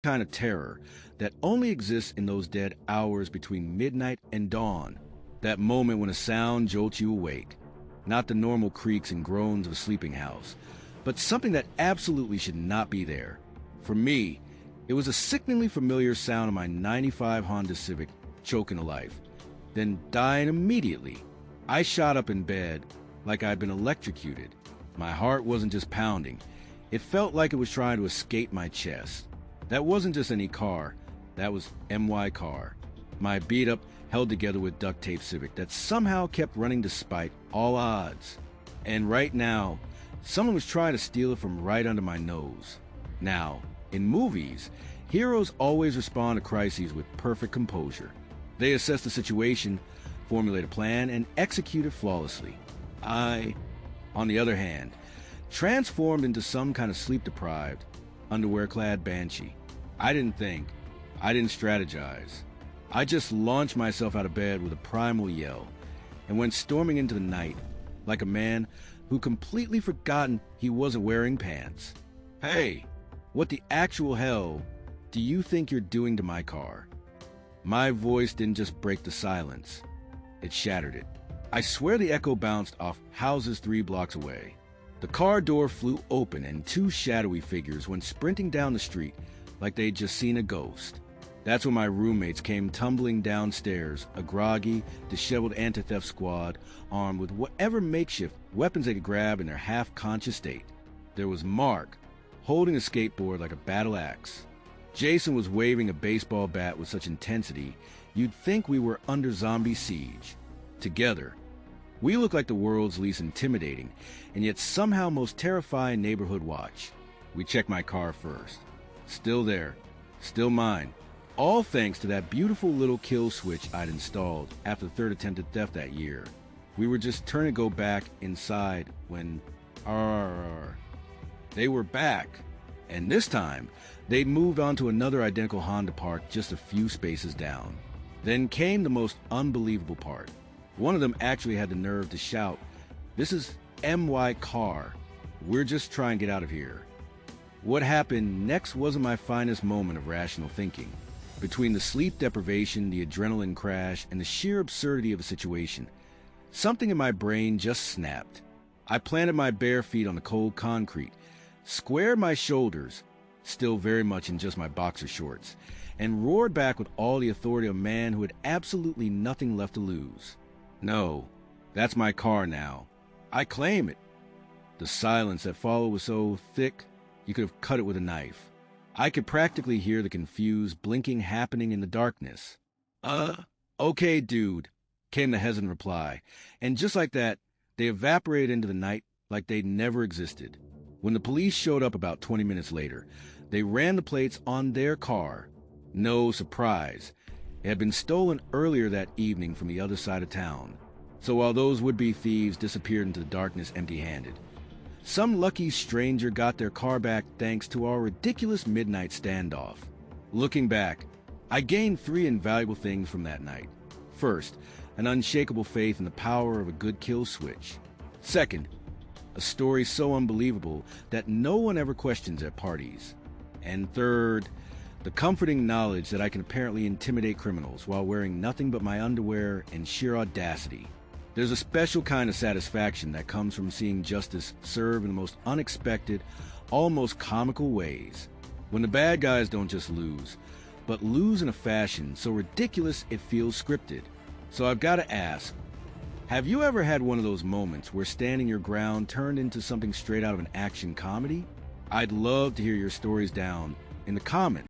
kind of terror that only exists in those dead hours between midnight and dawn. That moment when a sound jolts you awake. Not the normal creaks and groans of a sleeping house, but something that absolutely should not be there. For me, it was a sickeningly familiar sound of my '95 Honda Civic choking to life, then dying immediately. I shot up in bed like I'd been electrocuted. My heart wasn't just pounding. It felt like it was trying to escape my chest. That wasn't just any car. That was MY car. My beat-up, held-together with duct tape Civic that somehow kept running despite all odds. And right now, someone was trying to steal it from right under my nose. Now, in movies, heroes always respond to crises with perfect composure. They assess the situation, formulate a plan, and execute it flawlessly. I, on the other hand, transformed into some kind of sleep-deprived, underwear-clad banshee. I didn't think. I didn't strategize. I just launched myself out of bed with a primal yell and went storming into the night like a man who completely forgotten he wasn't wearing pants. Hey, what the actual hell do you think you're doing to my car? My voice didn't just break the silence. It shattered it. I swear the echo bounced off houses 3 blocks away. The car door flew open and 2 shadowy figures went sprinting down the street like they'd just seen a ghost. That's when my roommates came tumbling downstairs, a groggy, disheveled anti-theft squad armed with whatever makeshift weapons they could grab in their half-conscious state. There was Mark, holding a skateboard like a battle axe. Jason was waving a baseball bat with such intensity, you'd think we were under zombie siege. Together, we looked like the world's least intimidating, and yet somehow most terrifying neighborhood watch. We checked my car first. Still there. Still mine. All thanks to that beautiful little kill switch I'd installed after the 3rd attempted theft that year. We were just turning to go back inside when... They were back. And this time, they'd moved on to another identical Honda parked just a few spaces down. Then came the most unbelievable part. One of them actually had the nerve to shout, "This is MY car. We're just trying to get out of here." What happened next wasn't my finest moment of rational thinking. Between the sleep deprivation, the adrenaline crash, and the sheer absurdity of the situation, something in my brain just snapped. I planted my bare feet on the cold concrete, squared my shoulders, still very much in just my boxer shorts, and roared back with all the authority of a man who had absolutely nothing left to lose. No, that's my car now. I claim it. The silence that followed was so thick, you could have cut it with a knife. I could practically hear the confused blinking happening in the darkness. Okay, dude, came the hesitant reply, and just like that, they evaporated into the night like they'd never existed. When the police showed up about 20 minutes later, they ran the plates on their car. No surprise. It had been stolen earlier that evening from the other side of town. So while those would-be thieves disappeared into the darkness empty-handed, some lucky stranger got their car back thanks to our ridiculous midnight standoff. Looking back, I gained 3 invaluable things from that night. First, an unshakable faith in the power of a good kill switch. Second, a story so unbelievable that no one ever questions at parties. And third, the comforting knowledge that I can apparently intimidate criminals while wearing nothing but my underwear and sheer audacity. There's a special kind of satisfaction that comes from seeing justice served in the most unexpected, almost comical ways. When the bad guys don't just lose, but lose in a fashion so ridiculous it feels scripted. So I've got to ask, have you ever had one of those moments where standing your ground turned into something straight out of an action comedy? I'd love to hear your stories down in the comments.